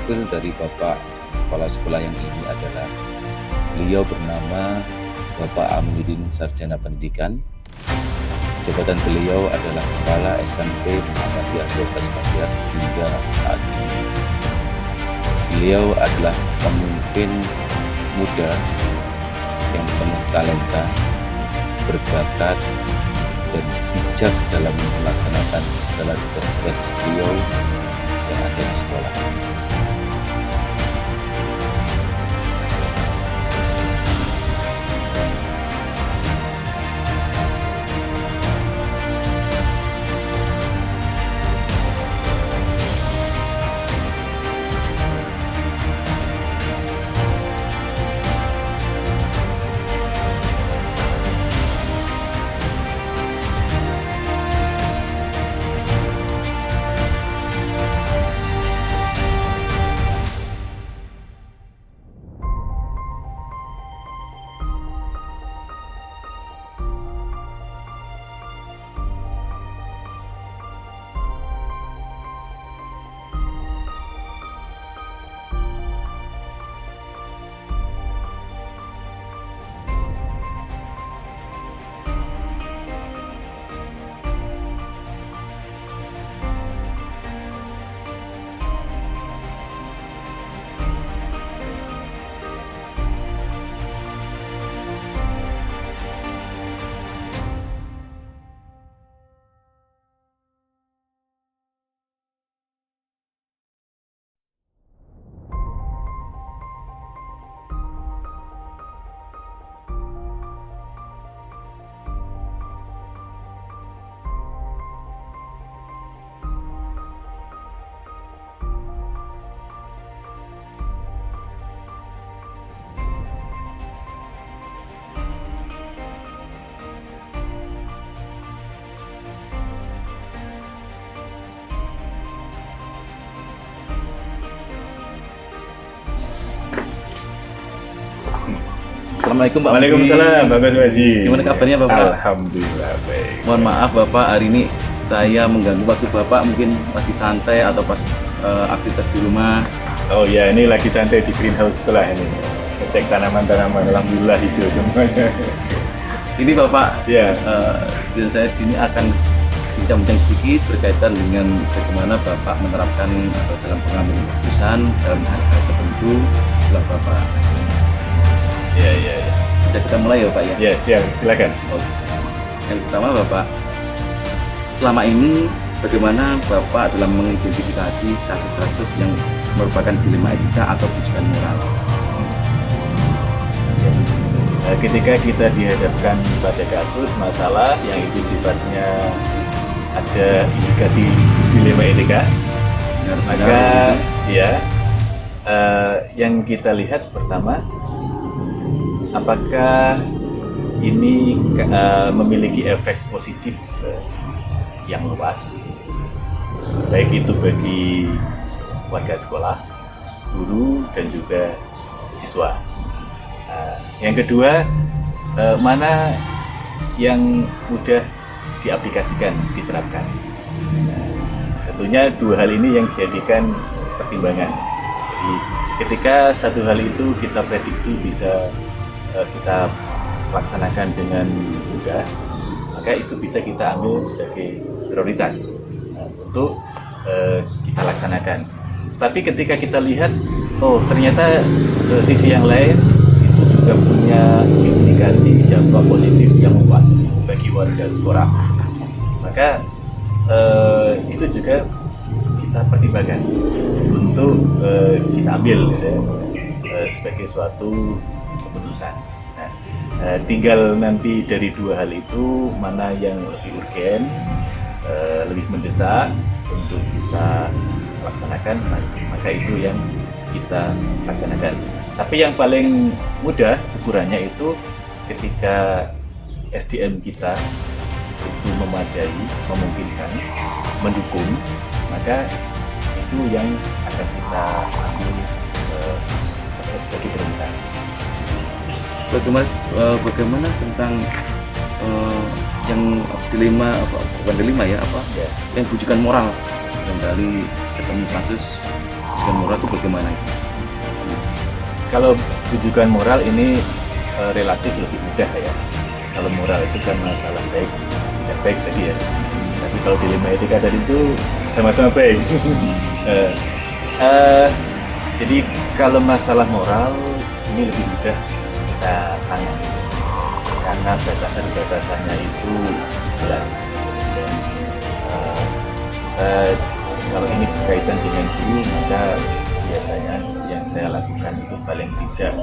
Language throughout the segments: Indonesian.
profil dari Bapak Kepala Sekolah yang ini adalah beliau bernama Bapak Aminuddin Sarjana Pendidikan. Jabatan beliau adalah Kepala SMP Muhammadiyah 12 Banjar hingga saat ini. Beliau adalah pemimpin muda yang penuh talenta, berbakat, dan bijak dalam melaksanakan segala tugas-tugas beliau yang ada di sekolah. Assalamualaikum Pak. Waalaikumsalam, Bapak Suwaji. Gimana kabarnya Bapak? Alhamdulillah baik. Mohon maaf Bapak, hari ini saya mengganggu waktu Bapak, mungkin lagi santai atau pas aktivitas di rumah. Oh ya, ini lagi santai di greenhouse sekolah ini. Ngecek tanaman-tanaman, alhamdulillah hijau semuanya. Ini Bapak, Ya, dan saya di sini akan bincang-bincang sedikit berkaitan dengan bagaimana Bapak menerapkan atau dalam pengambilan keputusan dalam hal-hal tertentu setelah Bapak. ya. Bisa kita mulai ya Pak ya? Ya, siap, silakan. Oke. Yang pertama Bapak, selama ini bagaimana Bapak dalam mengidentifikasi kasus-kasus yang merupakan dilema etika atau bujukan moral? Ketika kita dihadapkan pada kasus masalah yang itu sifatnya ada indikasi dilema etika, maka ya yang kita lihat pertama, apakah ini memiliki efek positif yang luas, baik itu bagi warga sekolah, guru, dan juga siswa. Yang kedua, mana yang mudah diaplikasikan, diterapkan. Tentunya dua hal ini yang dijadikan pertimbangan. Jadi ketika satu hal itu kita prediksi bisa kita laksanakan dengan mudah, maka itu bisa kita ambil sebagai prioritas untuk kita laksanakan. Tapi ketika kita lihat, oh ternyata sisi yang lain itu juga punya indikasi dampak positif yang luas bagi warga sekolah, maka itu juga kita pertimbangkan untuk kita ambil sebagai suatu keputusan. Tinggal nanti dari dua hal itu mana yang lebih urgen, lebih mendesak untuk kita laksanakan, maka itu yang kita laksanakan. Tapi yang paling mudah ukurannya itu ketika SDM kita itu memadai, memungkinkan, mendukung, maka itu yang akan kita ambil sebagai prioritas. Bagaimana tentang yang dilema bukan dilema ya, yang bujukan moral, kembali ketemu kasus rujukan moral itu bagaimana itu? Kalau rujukan moral ini relatif lebih mudah ya. Kalau moral itu kan masalah baik tidak baik tadi ya. Tapi kalau dilema etika tadi itu sama-sama baik. Jadi kalau masalah moral ini lebih mudah kita tangani karena batasan-batasannya itu jelas. Kalau ini berkaitan dengan guru, maka biasanya yang saya lakukan itu paling tidak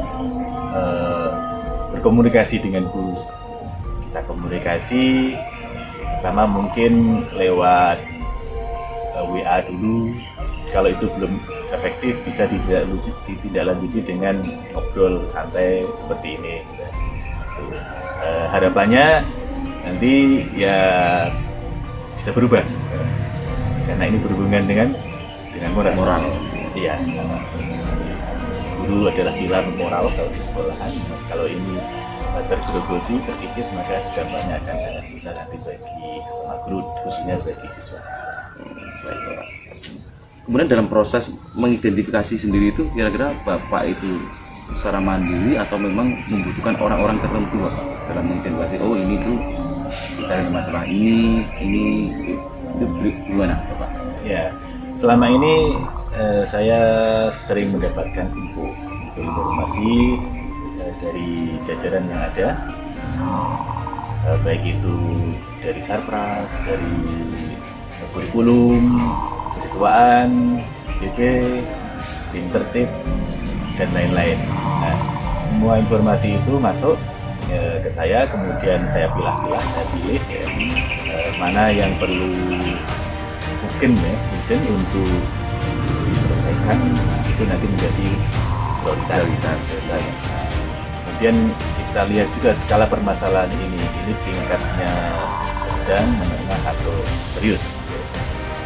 berkomunikasi dengan guru. Kita komunikasi pertama mungkin lewat WA dulu. Kalau itu belum efektif, bisa ditindaklanjuti dengan ngobrol santai seperti ini. Harapannya nanti ya bisa berubah karena ini berhubungan dengan moral. Iya. Guru adalah pilar moral kalau di sekolahan. Kalau ini tergerogoti, terkikis, maka dampaknya akan sangat besar nanti bagi sesama guru, khususnya bagi siswa-siswa. Baik, Bapak. Kemudian dalam proses mengidentifikasi sendiri itu kira-kira Bapak itu secara mandiri atau memang membutuhkan orang-orang tertentu Bapak dalam mengidentifikasi, oh ini tuh kita ada masalah ini itu gimana Bapak? Ya, selama ini saya sering mendapatkan informasi dari jajaran yang ada, baik itu dari Sarpras, dari kurikulum, kesiswaan, BP, tim tertib, dan lain-lain. Nah, semua informasi itu masuk ke saya, kemudian saya pilah-pilah, saya pilih ya, mana yang perlu mungkin ya, urgent untuk diselesaikan, itu nanti menjadi prioritas. Kemudian kita lihat juga skala permasalahan ini tingkatnya sedang, menengah atau serius.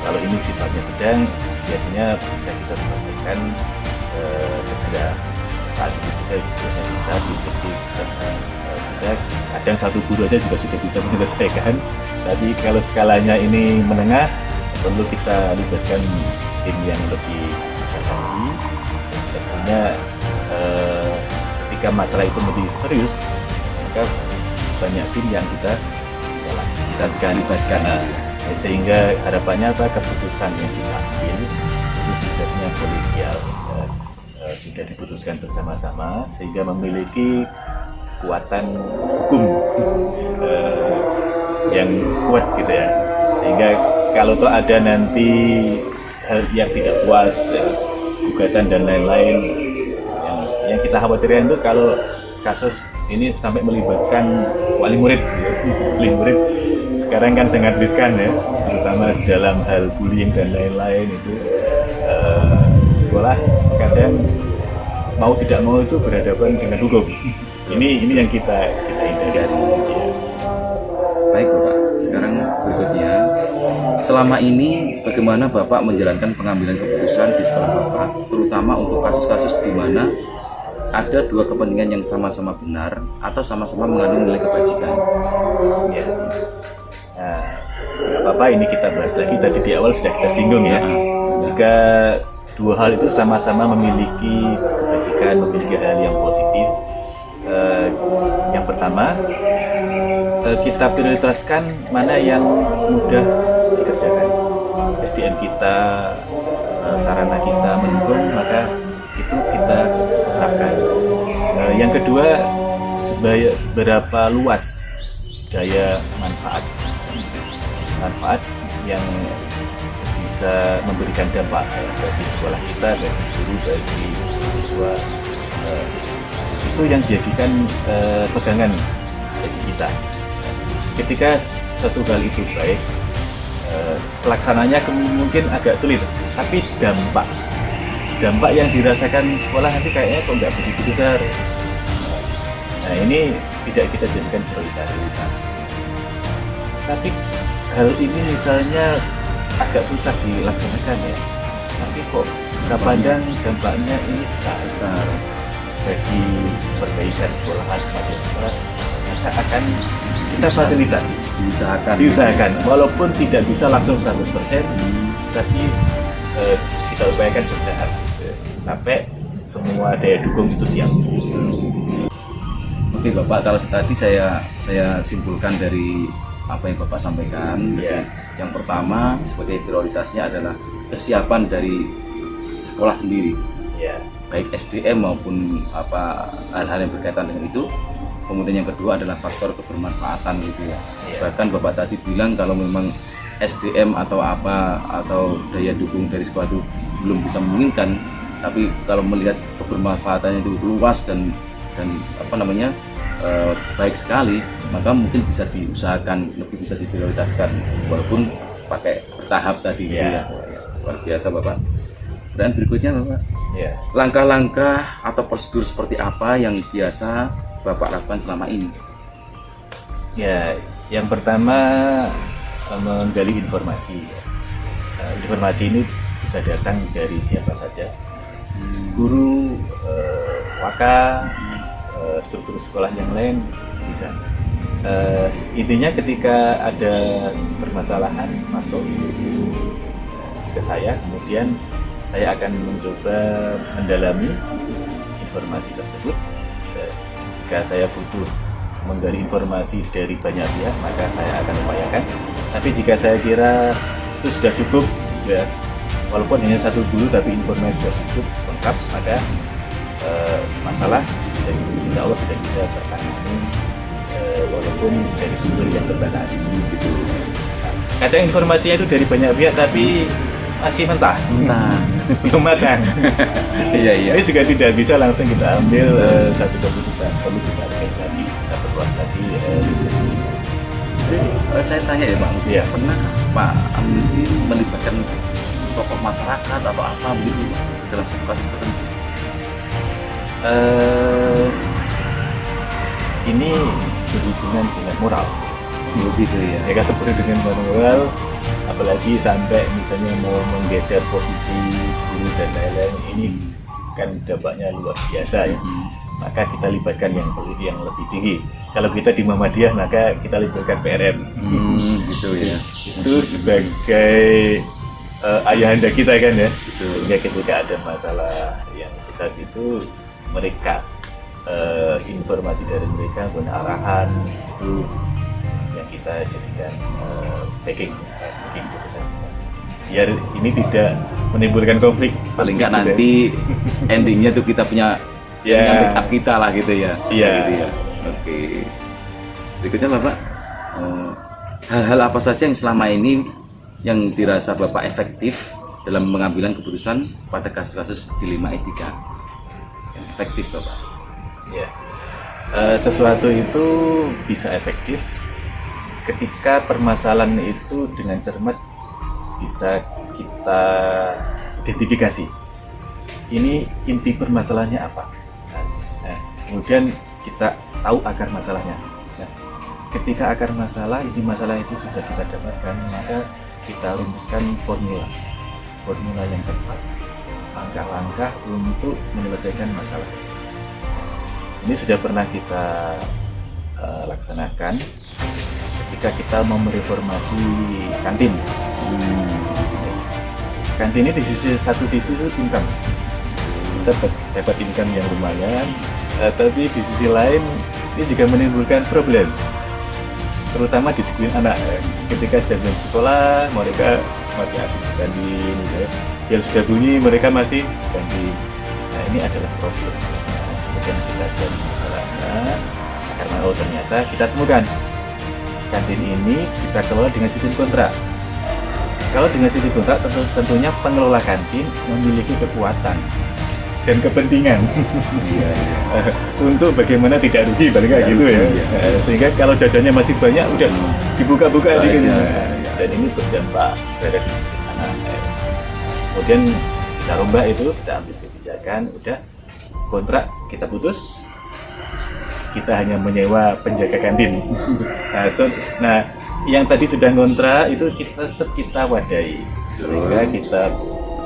Kalau ini sifatnya sedang, biasanya bisa kita selesaikan segera. Saat itu kita juga bisa kadang satu guru aja juga sudah bisa menyelesaikan. Tapi kalau skalanya ini menengah, perlu kita libatkan tim yang lebih besar lagi. Tentunya ketika masalah itu lebih serius, maka banyak tim yang kita libatkan. Sehingga harapannya apa, keputusan yang diambil itu sifatnya kolegial, sudah diputuskan bersama-sama sehingga memiliki kekuatan hukum yang kuat gitu ya. Sehingga kalau toh ada nanti hal yang tidak puas, gugatan dan lain-lain, yang kita khawatirkan itu kalau kasus ini sampai melibatkan wali murid. Wali murid sekarang kan sangat riskan ya, terutama dalam hal bullying dan lain-lain itu. Sekolah kadang mau tidak mau itu berhadapan dengan hukum. Ini yang kita hindari. Baik Bapak, sekarang berikutnya, selama ini bagaimana Bapak menjalankan pengambilan keputusan di sekolah Bapak, terutama untuk kasus-kasus di mana ada dua kepentingan yang sama-sama benar atau sama-sama mengandung nilai kebajikan? Ya. Nah, apa-apa ini kita bahas lagi, tadi di awal sudah kita singgung ya. Jika dua hal itu sama-sama memiliki kebajikan, memiliki hal yang positif, yang pertama kita prioritaskan mana yang mudah dikerjakan. SDM kita, sarana kita mendukung, maka itu kita terapkan. Yang kedua, seberapa luas daya manfaat yang bisa memberikan dampak bagi sekolah kita, bagi guru, bagi siswa. Itu yang dijadikan pegangan bagi kita. Ketika satu hal itu baik, pelaksananya mungkin agak sulit, tapi dampak yang dirasakan sekolah nanti kayaknya kok nggak begitu besar. Nah, ini tidak kita jadikan prioritas. Tapi hal ini misalnya agak susah dilaksanakan ya, tapi kok kita pandang dampaknya ini besar bagi perbaikan sekolahan, maka akan kita fasilitasi, diusahakan walaupun tidak bisa langsung 100%, tapi kita upayakan bertahap. sampai semua daya dukung itu siap. Oke Bapak, kalau tadi saya simpulkan dari apa yang Bapak sampaikan. Ya. Yang pertama sebagai prioritasnya adalah kesiapan dari sekolah sendiri, Ya, baik SDM maupun hal-hal yang berkaitan dengan itu. Kemudian yang kedua adalah faktor kebermanfaatan gitu ya. Ya. Bahkan Bapak tadi bilang kalau memang SDM atau daya dukung dari sekolah itu belum bisa memungkinkan, tapi kalau melihat kebermanfaatannya itu luas dan baik sekali, maka mungkin bisa diusahakan, lebih bisa diprioritaskan walaupun pakai bertahap tadi gitu ya. Luar biasa Bapak. Dan berikutnya Bapak, ya. langkah-langkah atau prosedur seperti apa yang biasa Bapak lakukan selama ini? Ya, yang pertama menggali informasi. Informasi ini bisa datang dari siapa saja, guru, waka, struktur sekolah yang lain bisa. Intinya ketika ada permasalahan masuk ke saya, kemudian saya akan mencoba mendalami informasi tersebut. Jika saya butuh menggali informasi dari banyak pihak, maka saya akan upayakan. Tapi jika saya kira itu sudah cukup, ya, walaupun hanya satu guru tapi informasi sudah cukup lengkap, maka masalah dari insya Allah tidak bisa tertangani walaupun dari sumber yang terbatas. Gitu. Kadang informasinya itu dari banyak pihak tapi masih mentah, belum matang. Iya. Ini juga tidak bisa langsung kita ambil satu keputusan, perlu kita cek lagi, kita perluas lagi. Saya tanya ya Pak, Iya. pernah Pak Amri melibatkan tokoh masyarakat atau apa begitu dalam satu kasus tertentu? Ini berhubungan dengan moral. Begitu ya. Ya kan, berhubungan dengan moral, apalagi sampai misalnya mau menggeser posisi guru dan lain-lain, ini kan dampaknya luar biasa ya. Maka kita libatkan yang lebih tinggi. Kalau kita di Muhammadiyah, maka kita libatkan PRM. Gitu ya. Itu sebagai ayahanda kita kan ya. Betul. Sehingga ketika ada masalah yang besar itu, mereka informasi dari mereka pun arahan itu yang kita jadikan backing putusan kita. Biar ini tidak menimbulkan konflik. Paling nggak Gitu, nanti endingnya tuh kita punya backup kita lah gitu ya. Iya. Gitu ya. Oke. Berikutnya Bapak, hal-hal apa saja yang selama ini yang dirasa Bapak efektif dalam pengambilan keputusan pada kasus-kasus dilema etika? Yang efektif Bapak. Ya. Sesuatu itu bisa efektif ketika permasalahan itu dengan cermat bisa kita identifikasi. Ini inti permasalahannya apa? Nah, kemudian kita tahu akar masalahnya. Nah, ketika akar masalah, inti masalah itu sudah kita dapatkan, maka kita rumuskan formula yang tepat, langkah-langkah untuk menyelesaikan masalah. Ini sudah pernah kita laksanakan ketika kita mau mereformasi kantin. Kantin ini di satu sisi itu income, kita dapat income yang lumayan, tapi di sisi lain ini juga menimbulkan problem, terutama disiplin anak. Ketika jam sekolah mereka masih asik kantin, yang sudah bunyi mereka masih kantin. Nah, ini adalah problem. Kemudian kita cari masalahnya, karena ternyata kita temukan kantin ini kita kelola dengan sistem kontrak. Kalau dengan sistem kontrak, tentunya pengelola kantin memiliki kekuatan dan kepentingan untuk bagaimana tidak rugi, paling nggak gitu ya. Sehingga kalau jajannya masih banyak, udah dibuka-buka aja gitu. Dan ini berdampak terhadap disiplin anak. Kemudian kita rombak itu, kita ambil kebijakan, udah kontrak kita putus, kita hanya menyewa penjaga kantin. Nah, yang tadi sudah ngontrak itu tetap kita wadai, sehingga kita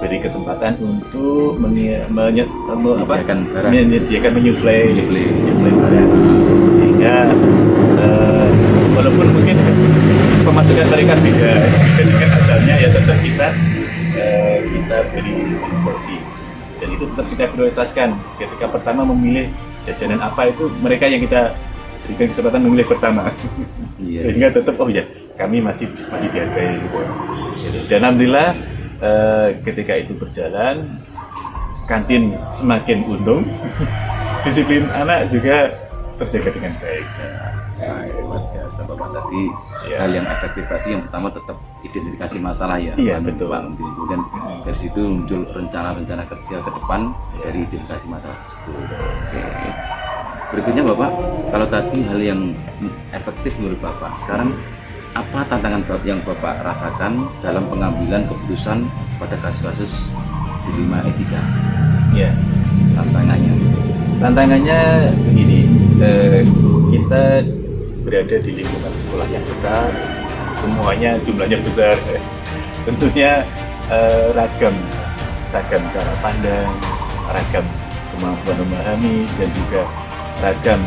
beri kesempatan untuk menyediakan menyuplai barang, sehingga walaupun mungkin pemasukan mereka beda dengan asalnya, ya tetap kita beri porsi, dan itu tetap kita prioritaskan. Ketika pertama memilih jajanan apa itu mereka yang kita berikan kesempatan memilih pertama. Iya. Sehingga tetap oh ya kami masih dihargai gitu. Dan alhamdulillah ketika itu berjalan kantin semakin untung, disiplin anak juga terjaga dengan baik. Luar biasa Bapak tadi. Ya. Hal yang efektif tadi yang pertama tetap identifikasi masalah ya. Iya, Pak betul. Menteri. Kemudian dari situ muncul rencana-rencana kerja ke depan dari identifikasi masalah tersebut. Oke. Berikutnya Bapak, kalau tadi hal yang efektif menurut Bapak, sekarang apa tantangan yang Bapak rasakan dalam pengambilan keputusan pada kasus-kasus dilema etika? Ya, Tantangannya begini, kita berada di lingkungan sekolah yang besar, semuanya jumlahnya besar, tentunya ragam cara pandang, ragam kemampuan memahami, dan juga ragam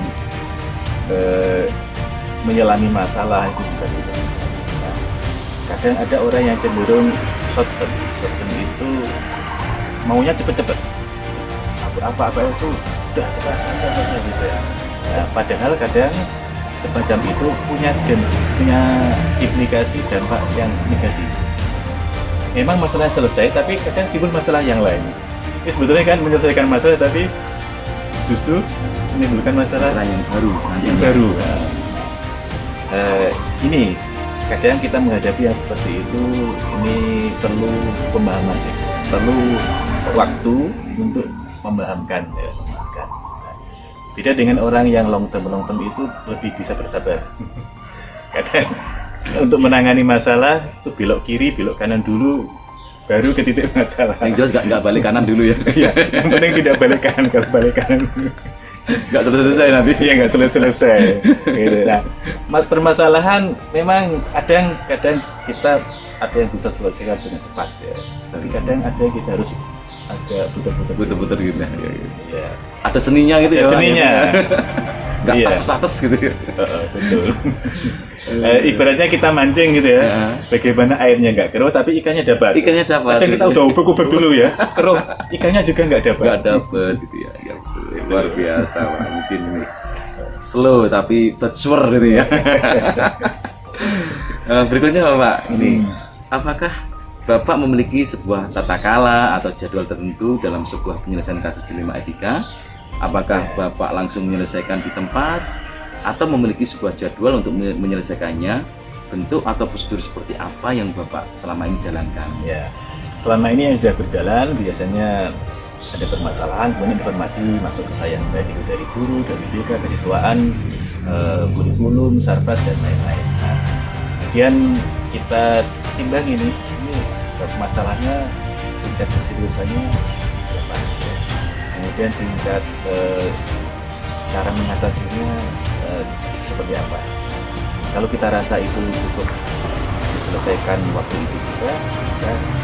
menyelami masalah itu juga beda. Nah, kadang ada orang yang cenderung short-term itu maunya cepet-cepet, apa itu udah cepat selesai gitu ya. Nah, padahal kadang semacam itu punya implikasi dampak yang negatif. Memang masalah selesai, tapi kadang timbul masalah yang lain. Ini sebetulnya kan menyelesaikan masalah, tapi justru menimbulkan masalah yang baru. yang baru. Ini kadang kita menghadapi yang seperti itu, ini perlu pemahaman, perlu waktu untuk memahamkan. Beda dengan orang yang long term itu lebih bisa bersabar. Kadang untuk menangani masalah itu belok kiri, belok kanan dulu, baru ke titik masalah. Yang jelas nggak balik kanan dulu ya. Ya, yang penting tidak balik kanan. Kalau balik kanan Nggak selesai nanti. Iya, nggak selesai. Gitu. Nah, permasalahan memang kadang kita ada yang bisa selesaikan dengan cepat ya. Tapi kadang ada yang kita harus agak Puter-puter gitu. ya. Ada seninya gitu ya. Seninya. Nggak Iya. atas gitu ya. Betul. Ibaratnya kita mancing gitu ya. Ya. Bagaimana airnya nggak keruh tapi ikannya dapat. Ikannya dapat. Kadang kita udah ubek-ubek dulu ya. Keruh, ikannya juga nggak dapat. Nggak dapet gitu ya. Ya betul. Luar biasa Pak. Mungkin ini slow tapi but sure gitu ya. Berikutnya Bapak, ini apakah Bapak memiliki sebuah tata kala atau jadwal tertentu dalam sebuah penyelesaian kasus dilema etika? Apakah Bapak langsung menyelesaikan di tempat atau memiliki sebuah jadwal untuk menyelesaikannya? Bentuk atau prosedur seperti apa yang Bapak selama ini jalankan? Ya, selama ini yang sudah berjalan biasanya ada permasalahan, kemudian informasi masuk ke saya, baik itu dari guru, dari BK, kesiswaan, kurikulum, sarbat, dan lain-lain. Nah, kemudian kita timbang ini masalahnya, tingkat keseriusannya berapa, kemudian tingkat cara mengatasinya seperti apa. Kalau kita rasa itu cukup diselesaikan waktu itu juga,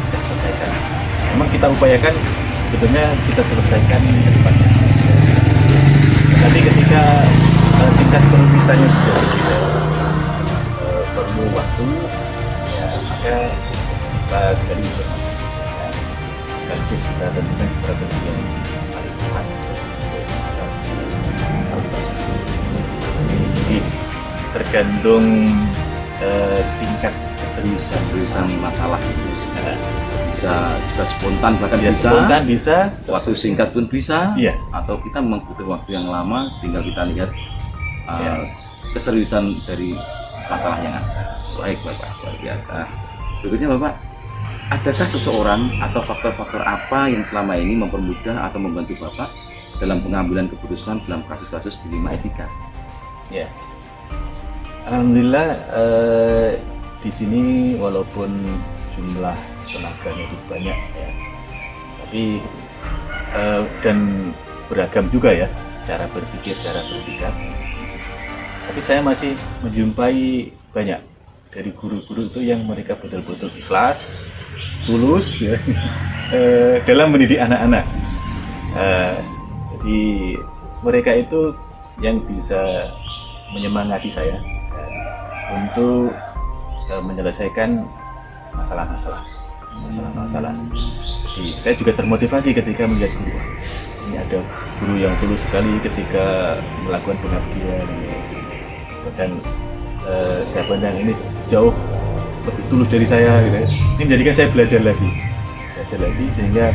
kita selesaikan. Memang kita upayakan sebetulnya kita selesaikan secepatnya. Tapi ketika tingkat kerumitannya sudah perlu waktu, ya maka kita dari informasi sekaligus kita tentukan strategi yang paling tepat untuk mengatasi masalah. Jadi tergantung tingkat Keseriusan masalah itu bisa juga spontan, bahkan ya, bisa spontan bisa, waktu singkat pun bisa. Iya. Atau kita memang butuh waktu yang lama, tinggal kita lihat Iya. keseriusan dari masalah yang ada. Baik Bapak, luar biasa. Berikutnya Bapak, adakah seseorang atau faktor-faktor apa yang selama ini mempermudah atau membantu Bapak dalam pengambilan keputusan dalam kasus-kasus dilema etika? Ya, alhamdulillah di sini walaupun jumlah tenaganya itu banyak ya, tapi dan beragam juga ya cara berpikir, cara bersikap. Tapi saya masih menjumpai banyak dari guru-guru itu yang mereka betul-betul ikhlas, tulus ya, dalam mendidik anak-anak. Jadi mereka itu yang bisa menyemangati saya untuk menyelesaikan masalah-masalah. masalah-masalah. Jadi saya juga termotivasi ketika melihat guru. Ini ada guru yang tulus sekali ketika melakukan pengabdian. Dan saya pandang ini jauh lebih tulus dari saya gitu. Ini menjadikan saya belajar lagi sehingga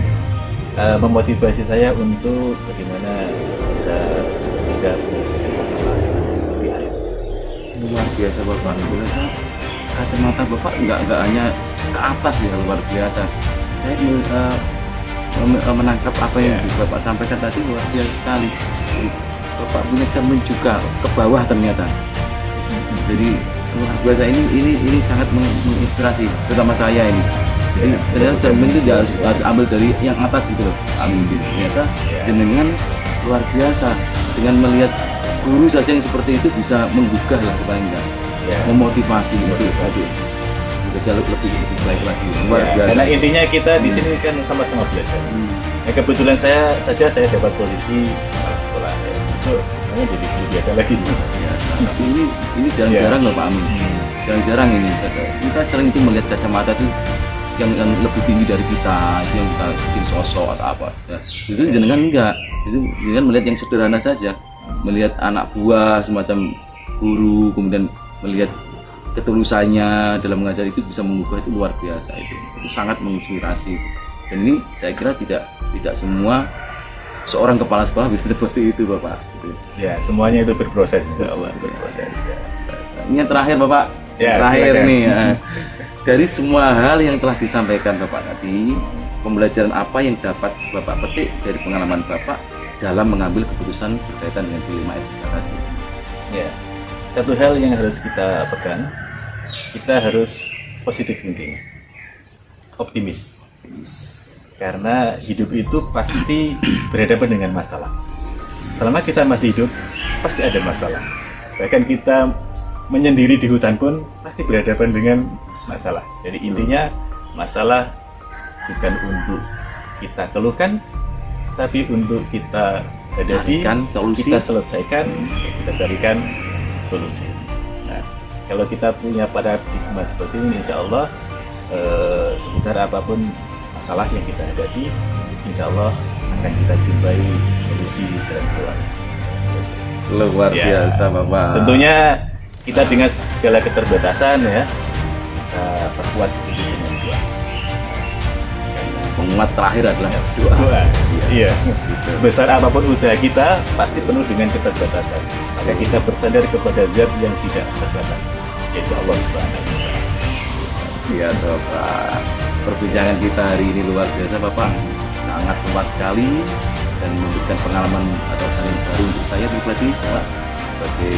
memotivasi saya untuk bagaimana bisa bersikap menyelesaikan masalah lebih akhir. Luar biasa Bapak. Ternyata kacamata Bapak nggak hanya ke atas ya, luar biasa. Saya menangkap apa yang Bapak sampaikan tadi luar biasa sekali. Bapak punya cermin juga ke bawah ternyata. Jadi luar biasa, ini sangat menginspirasi terutama saya ini. Jadi ternyata cermin itu harus ambil dari yang atas gitu loh. Ternyata jenengan luar biasa dengan melihat guru saja yang seperti itu bisa menggugah lah paling enggak. Memotivasi itu tadi. Udah lebih baik lagi. Luar biasa. Karena intinya kita di sini kan sama-sama belajar. Kebetulan saya dapat posisi kepala sekolah. Itu namanya jadi guru biasa lagi. Tapi ini jarang-jarang loh Pak Amin. Jarang-jarang ini. Kita sering itu melihat kacamata tuh yang lebih tinggi dari kita, itu yang kita bikin sosok atau apa. Itu jenengan enggak. Itu jenengan melihat yang sederhana saja. Melihat anak buah semacam guru, kemudian melihat ketulusannya dalam mengajar itu bisa mengubah, itu luar biasa. Itu sangat menginspirasi. Dan ini saya kira tidak semua seorang kepala sekolah bisa seperti itu Bapak. Ya, semuanya itu berproses. Berproses. Ini yang terakhir Bapak. Terakhir silakan. Nih ya. Dari semua hal yang telah disampaikan Bapak tadi, pembelajaran apa yang dapat Bapak petik dari pengalaman Bapak dalam mengambil keputusan berkaitan dengan dilema etika tadi? Ya, satu hal yang harus kita pegang, kita harus positive thinking, optimis. Karena hidup itu pasti berhadapan dengan masalah. Selama kita masih hidup, pasti ada masalah. Bahkan kita menyendiri di hutan pun pasti berhadapan dengan masalah. Jadi intinya masalah bukan untuk kita keluhkan, tapi untuk kita hadapi, kita selesaikan, kita carikan solusi. Nah, kalau kita punya paradigma seperti ini, insya Allah sebesar apapun masalah yang kita hadapi, insya Allah akan kita jumpai solusi jalan keluar. Luar biasa Bapak. Tentunya kita dengan segala keterbatasan ya, kita perkuat itu dengan doa. Penguat terakhir adalah doa. Iya. Sebesar apapun usaha kita pasti penuh dengan keterbatasan. Maka kita bersandar kepada Zat yang tidak terbatas, yaitu Allah Subhanahu wa Ta'ala. Biasa Bapak. Perbincangan kita hari ini luar biasa Bapak. Sangat luas sekali dan memberikan pengalaman atau hal yang baru untuk saya pribadi Bapak, sebagai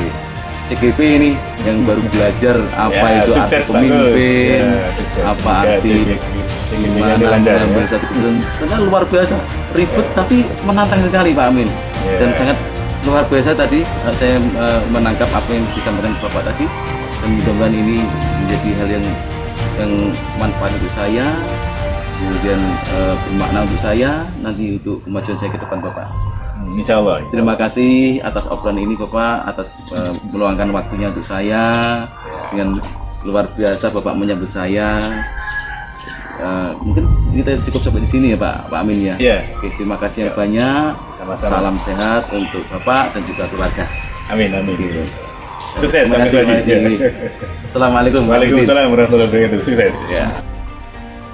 CGP ini yang baru belajar apa itu arti pemimpin, apa arti gimana mengambil satu keputusan. Karena luar biasa, ribet tapi menantang sekali Pak Amin. Dan sangat luar biasa tadi saya menangkap apa yang disampaikan Bapak tadi, dan mudah-mudahan ini menjadi hal yang manfaat untuk saya, kemudian bermakna untuk saya nanti untuk kemajuan saya ke depan Bapak. Insya Allah. Terima kasih atas obrolan ini Bapak, atas meluangkan waktunya untuk saya. Dengan luar biasa Bapak menyambut saya. Mungkin kita cukup sampai di sini ya Pak Amin ya. Oke, terima kasih yang banyak. Sama-sama. Salam sehat untuk Bapak dan juga keluarga. Amin. Sukses. Terima kasih. Assalamualaikum. Waalaikumsalam warahmatullahi wabarakatuh. Sukses. Ya.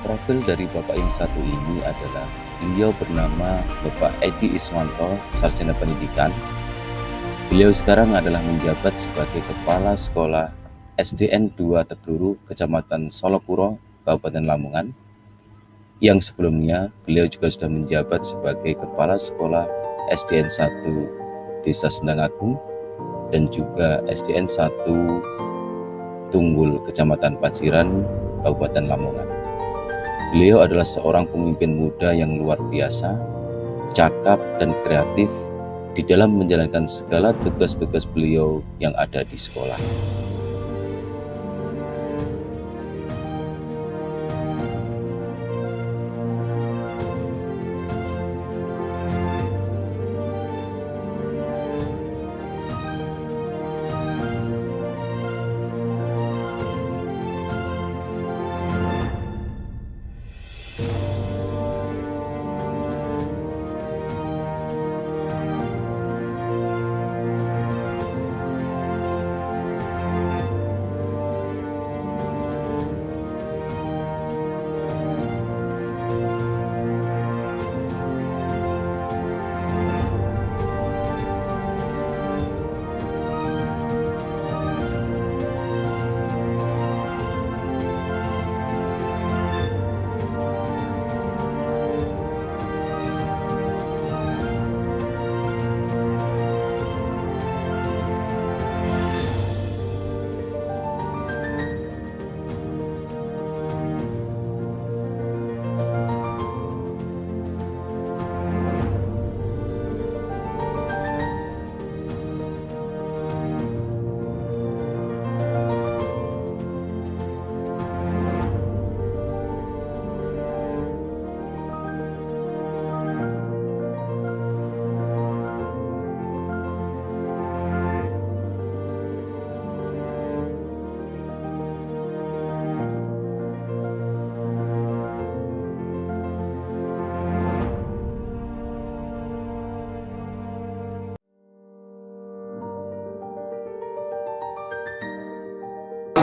Profil dari Bapak yang satu ini adalah beliau bernama Bapak Edi Iswanto, Sarjana Pendidikan. Beliau sekarang adalah menjabat sebagai Kepala Sekolah SDN 2 Teburu, Kecamatan Solopuro, Kabupaten Lamongan. Yang sebelumnya beliau juga sudah menjabat sebagai Kepala Sekolah SDN 1 Desa Sendang Agung dan juga SDN 1 Tunggul, Kecamatan Paciran, Kabupaten Lamongan. Beliau adalah seorang pemimpin muda yang luar biasa, cakap dan kreatif di dalam menjalankan segala tugas-tugas beliau yang ada di sekolah.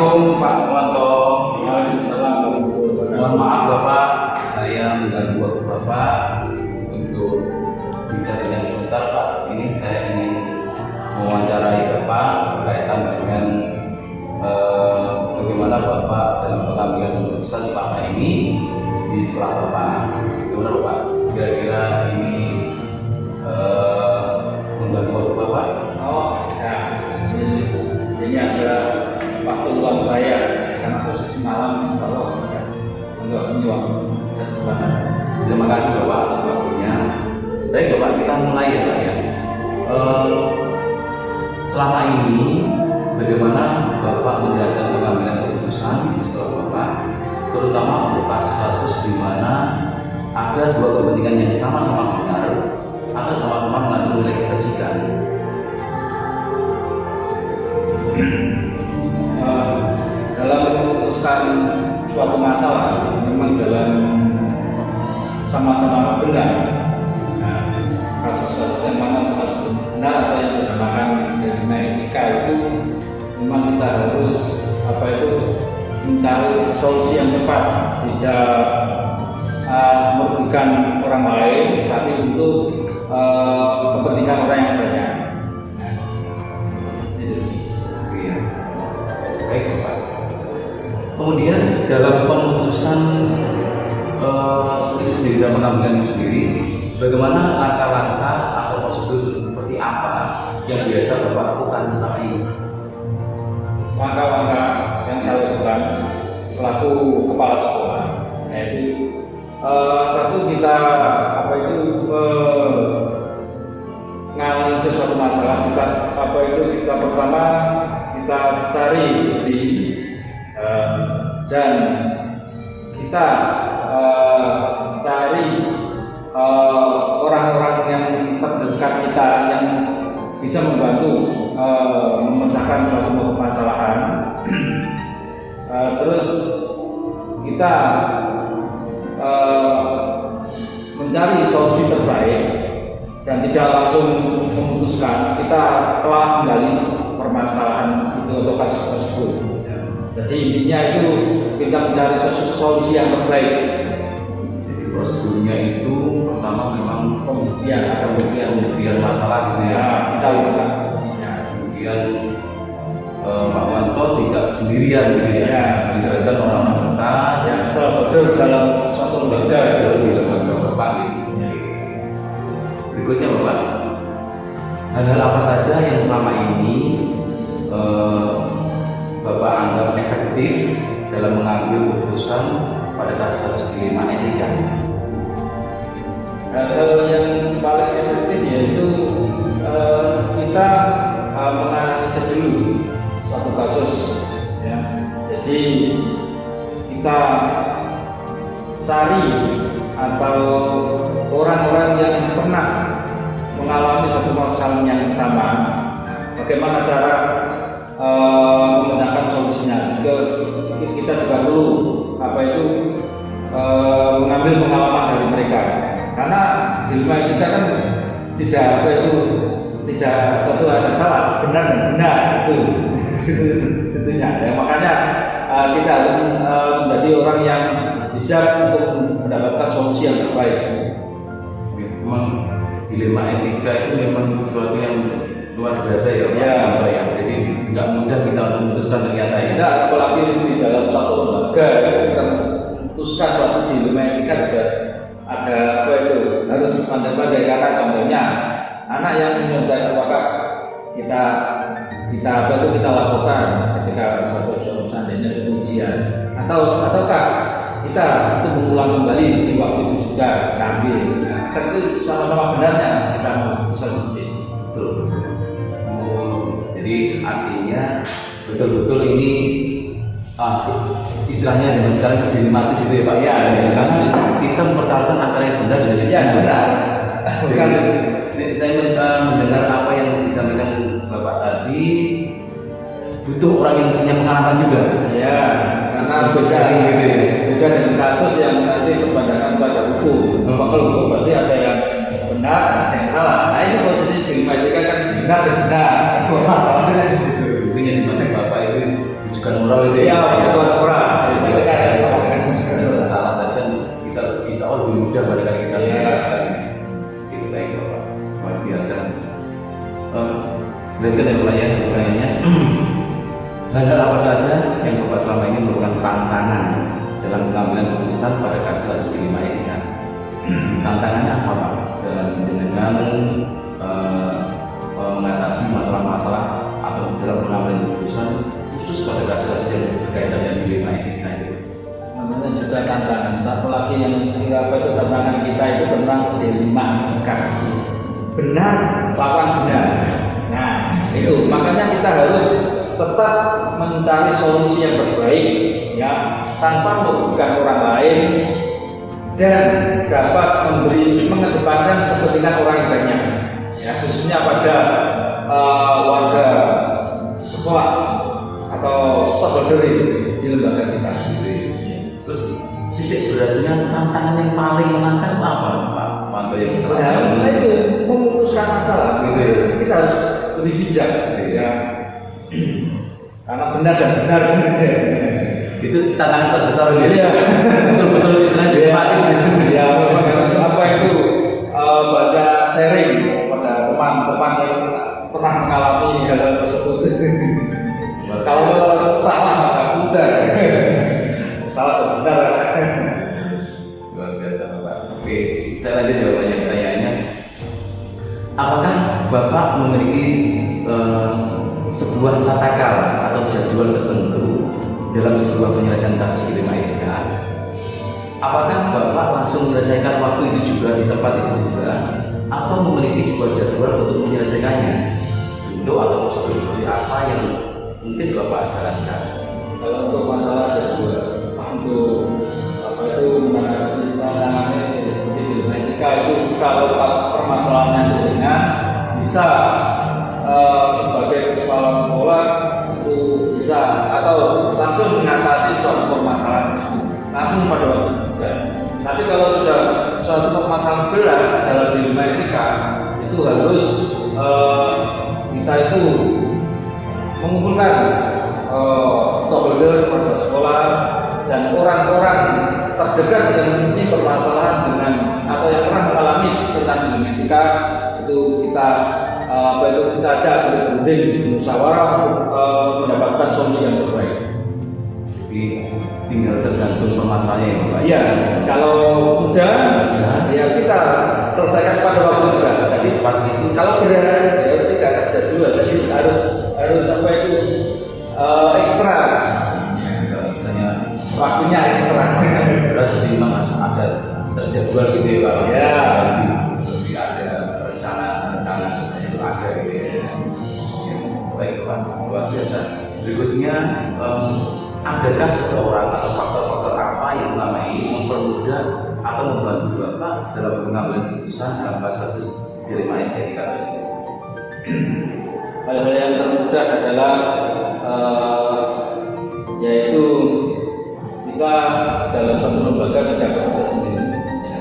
Assalamualaikum Pak Wanto. Waalaikumsalam warahmatullahi wabarakatuh. Mohon maaf Bapak, saya mengganggu waktu Bapak untuk bicara sebentar Pak. Ini saya ingin mewawancarai Bapak berkaitan dengan bagaimana Bapak dalam pengambilan keputusan selama ini di sekolah Bapak. Gimana Bapak? Kira-kira ini mengganggu waktu Bapak? Oh, ya. Ini adalah waktu luang saya karena posisi malam kalau bisa untuk menyuap dan kesempatan. Terima kasih Bapak atas waktunya. Baik Bapak, kita mulai ya Pak ya. Selama ini bagaimana Bapak menjalankan pengambilan keputusan di sekolah Bapak, terutama untuk kasus-kasus di mana ada dua kepentingan yang sama-sama benar atau sama-sama mengandung nilai kebajikan. Dalam memutuskan suatu masalah memang dalam sama-sama benar. Nah, kasus-kasus yang mana sama-sama benar atau yang dinamakan dilema etika itu memang kita harus mencari solusi yang tepat, tidak merugikan orang lain, tapi untuk kepentingan orang yang banyak. Iya. Baik Bapak. Kemudian dalam pemutusan itu sendiri dan pengambilan itu sendiri, bagaimana langkah-langkah atau prosedur seperti apa yang biasa Bapak lakukan selama ini? Langkah-langkah yang saya lakukan selaku kepala sekolah yaitu satu, kita mengalami sesuatu masalah, kita pertama kita cari bukti dan kita cari orang-orang yang terdekat kita yang bisa membantu memecahkan suatu permasalahan. Terus kita mencari solusi terbaik dan tidak langsung memutuskan, kita telah kembali permasalahan itu atau kasus tersebut. Jadi intinya itu kita mencari solusi yang terbaik. Jadi prosedurnya itu pertama memang pembuktian masalah gitu ya. Kita lakukan. Kemudian Pak Wanto tidak sendirian gitu ya. Dilibatkan orang-orang dekat. Ya, setelah betul dalam suatu lembaga di lembaga Bapak gitu. Berikutnya Bapak, hal-hal apa saja yang selama ini Bapak anggap efektif dalam mengambil keputusan pada kasus-kasus dilema etika? Hal-hal yang paling efektif yaitu kita menganalisis dulu suatu kasus, ya. Jadi kita cari atau orang-orang yang pernah mengalami satu masalah yang sama, bagaimana cara menggunakan solusinya. Kita juga perlu mengambil pengalaman dari mereka, karena dilema kita kan tidak satu ada salah, benar dan benar itu sebetulnya ya. Makanya kita harus menjadi orang yang bijak untuk mendapatkan solusi yang terbaik. Memang dilema etika itu memang sesuatu yang luar biasa ya Pak. Ya. Jadi nggak mudah kita untuk memutuskan ternyata ya. Tidak, apalagi di dalam satu lembaga kita memutuskan suatu dilema etika juga ada harus pandai-pandai. Karena contohnya anak yang menyodai apakah kita lakukan ketika seandainya suatu ujian ataukah kita itu mengulang kembali di waktu itu sudah ngambil. Kan itu sama-sama benarnya kita memutuskan seperti itu. Betul. Jadi artinya betul-betul ini istilahnya dengan sekarang dilematis itu ya Pak ya. Karena kita mempertaruhkan antara yang benar dan yang benar. Bukan. Saya mendengar apa yang disampaikan Bapak tadi, butuh orang yang punya pengalaman juga. Ya, karena beda dengan kasus yang nanti berpandangan pada hukum. Kalau hukum berarti ada yang benar, ada yang salah. Nah ini posisi dilema etika kan benar dan benar. Masalahnya di situ. Itu yang dimaksud Bapak itu rujukan moral itu ya. Iya, kebutuhan orang. Kita kan ada sama Ada salah tadi kan kita bisa lebih mudah pada kali kita Iya. menjelaskan. Itu baik Bapak, luar biasa. Berarti ada pertanyaannya. Hal-hal apa saja yang Bapak selama ini merupakan tantangan dalam pengambilan keputusan pada kasus-kasus di lima ini kan? Tantangannya apa Pak? Dengan mengatasi masalah-masalah atau dalam pengambilan keputusan khusus pada kasus-kasus yang berkaitan dengan dilema etika itu. namanya juga tantangan. Satu lagi yang apa itu tantangan kita itu tentang dilema etika. Benar lawan benar. Nah itu makanya kita harus tetap mencari solusi yang terbaik ya tanpa merugikan orang lain dan dapat mengedepankan kepentingan orang yang banyak ya khususnya pada warga sekolah atau stakeholder di lembaga kita. Terus titik beratnya tantangan yang paling menantang itu apa Pak Wanto yang Nah, itu memutuskan masalah gitu ya. Kita harus lebih bijak gitu ya. Karena benar dan benar itu tantangan terbesar gitu. Iya. Betul-betul istilahnya diplomatis itu. Ya, memang harus apa itu banyak sharing pada teman-teman yang pernah mengalami hal tersebut. Kalau salah maka benar. Salah atau benar. Luar biasa Bapak. Oke, saya lanjut ya Bapak pertanyaannya. Apakah Bapak memiliki sebuah tata atau jadwal tertentu dalam sebuah penyelesaian kasus dilema etika? Apakah Bapak langsung menyelesaikan waktu itu juga di tempat itu juga, atau memiliki sebuah jadwal untuk menyelesaikannya? Bentuk atau prosedur seperti apa yang mungkin Bapak sarankan? Kalau untuk masalah jadwal, untuk apa itu menangani seperti dilema etika itu kalau pas permasalahannya dengan bisa sebagai kepala sekolah itu bisa atau langsung mengatasi suatu permasalahan tersebut langsung pada waktu juga. Tapi kalau sudah suatu permasalahan berat dalam dilema etika itu harus kita itu mengumpulkan stakeholder pada sekolah dan orang-orang terdekat yang mempunyai permasalahan dengan atau yang pernah mengalami tentang dilema etika itu kita kita ajak berunding musyawarah untuk mendapatkan solusi yang terbaik. Jadi tinggal tergantung permasalahannya ya Bapak. Iya, kalau mudah ya kita selesaikan pada waktu juga. Jadi itu kalau berat ya tidak ada jadwal, jadi harus apa itu ekstra. kalau misalnya Waktunya ekstra. berat jadi memang harus ada terjadwal gitu ya Pak. Ya. Lebih ada rencana misalnya itu ada gitu ya. Oke, baik Pak, luar biasa. Berikutnya adakah seseorang atau faktor-faktor apa yang selama ini mempermudah atau membantu Bapak dalam pengambilan keputusan dalam kasus dilema etika tersebut? Hal-hal yang termudah adalah yaitu kita dalam satu lembaga tidak bekerja sendiri. Ya.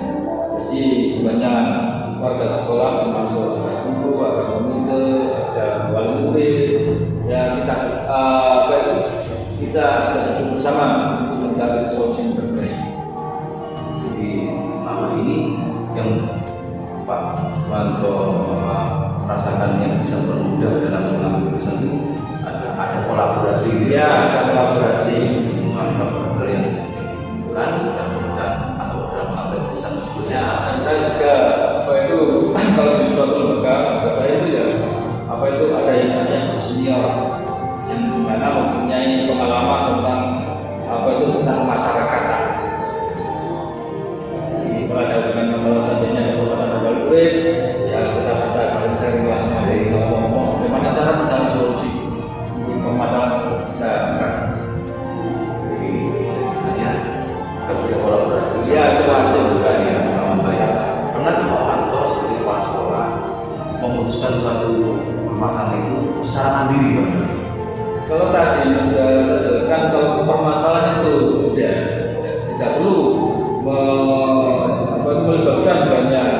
Jadi banyak warga sekolah termasuk ada guru, ada komite, ada wali murid. Ya kita jadi bersama untuk mencari solusi yang terbaik. Jadi selama ini yang Pak Wanto rasakan yang bisa mempermudah dalam mengambil keputusan itu ada kolaborasi gitu. Ya, ada kolaborasi. Semua stakeholder yang bukan dalam bekerja atau dalam mengambil keputusan tersebut. Ya, dan saya juga apa itu kalau di suatu lembaga saya itu ya apa itu ada yang namanya senior yang dimana mempunyai pengalaman tentang apa itu tentang masyarakatan. Jadi kalau ada hubungan kalau seandainya ada permasalahan wali murid, ya kita bisa saling sharing lah, ngomong bagaimana cara mencari solusi untuk permasalahan tersebut bisa teratasi. Jadi misalnya kita bisa kolaborasi. Ya, sewajar. Bukan ya, kawan banyak. Pernah Pak Wanto sebagai kepala sekolah memutuskan suatu permasalahan itu secara mandiri Pak? Kalau tadi sudah saya jelaskan kalau permasalahan itu mudah, tidak perlu melibatkan banyak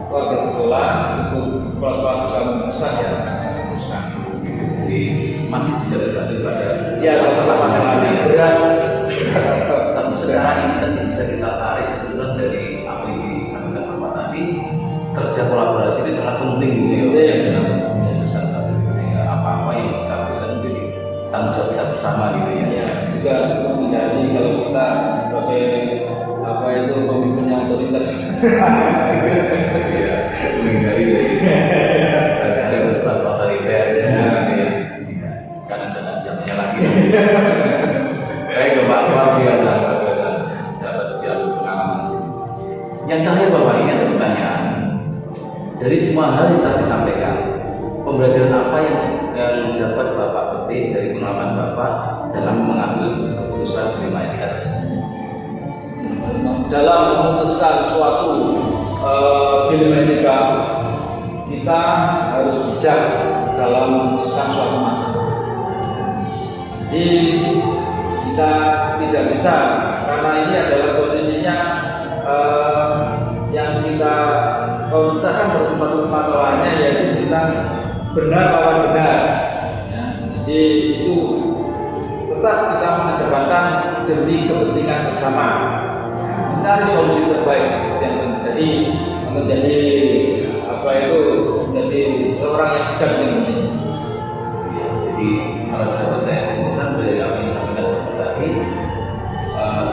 warga sekolah untuk kepala sekolah bisa memutuskan ya memutuskan. Jadi masih tidak tergantung pada Ya, masalah-masalahnya yang bisa kita tarik kesimpulan dari apa yang disampaikan Bapak tadi, kerja kolaborasi itu sangat penting gitu ya dalam memutuskan satu sehingga apa-apa yang kita putuskan menjadi tanggung jawab kita bersama gitu ya. Ya, juga menghindari kalau kita sebagai apa itu pemimpin yang otoritas. Iya, menghindari dari staf otoriter semua gitu ya. Karena sedang zamannya lagi. Baik Bapak, luar biasa dapat dialog pengalaman sih. Yang terakhir Bapak, ini ada pertanyaan. Dari semua hal yang tadi disampaikan, pembelajaran apa yang dapat Bapak petik dari pengalaman Bapak dalam mengambil keputusan terima etika tersebut? Dalam memutuskan suatu dilema etika, kita harus bijak dalam memutuskan suatu masalah. Jadi kita tidak bisa, karena ini adalah posisinya yang kita kalau misalkan suatu masalahnya yaitu kita benar lawan benar. Ya, jadi itu tetap kita mengedepankan demi kepentingan bersama, mencari solusi terbaik. Jadi menjadi apa itu menjadi seorang yang bijak yang penting. Jadi kalau dapat saya simpulkan dari apa yang disampaikan tadi,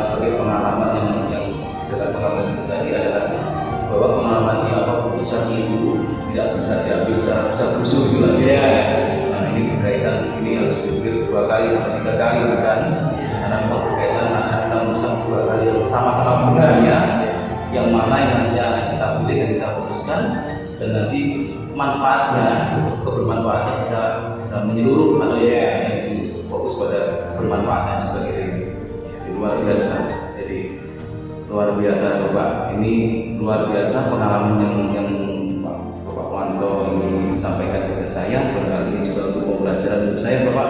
sebagai pengalaman yang dalam pengalaman itu tadi adalah bahwa pengalaman ini apa keputusan itu tidak bisa diambil secara besar-besar gitu lah ya. Nah ini berkaitan, ini harus dipikir 2 kali sampai 3 kali bukan, karena memang berkaitan akan kita memutuskan 2 kali sama-sama benarnya, yang mana yang nanti akan kita pilih dan kita putuskan, dan nanti manfaatnya, kebermanfaatnya bisa menyelurup atau ya itu fokus pada bermanfaatnya juga gitu. Jadi luar biasa. Jadi luar biasa Bapak. Ini luar biasa pengalaman yang Bapak Wanto ini sampaikan kepada saya. Barangkali ini juga untuk pembelajaran untuk saya Bapak.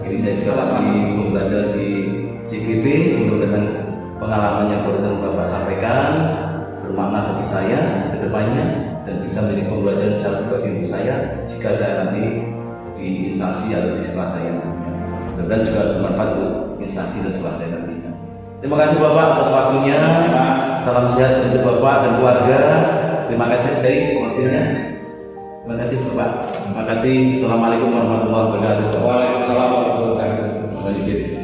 Ini saya bisa lagi pembelajaran di CGP. Mudah-mudahan pengalaman yang barusan Bapak sampaikan bermakna bagi saya ke depannya dan bisa menjadi pembelajaran secara pribadi untuk saya jika saya nanti di instansi atau di sekolah saya nantinya. Dan juga bermanfaat untuk instansi dan sekolah saya nantinya. Terima kasih Bapak atas waktunya. Salam sehat untuk Bapak dan keluarga. Terima kasih dari pengertiannya. Terima kasih Bapak. Terima kasih. Assalamualaikum warahmatullahi wabarakatuh. Waalaikumsalam warahmatullahi wabarakatuh. Terima kasih.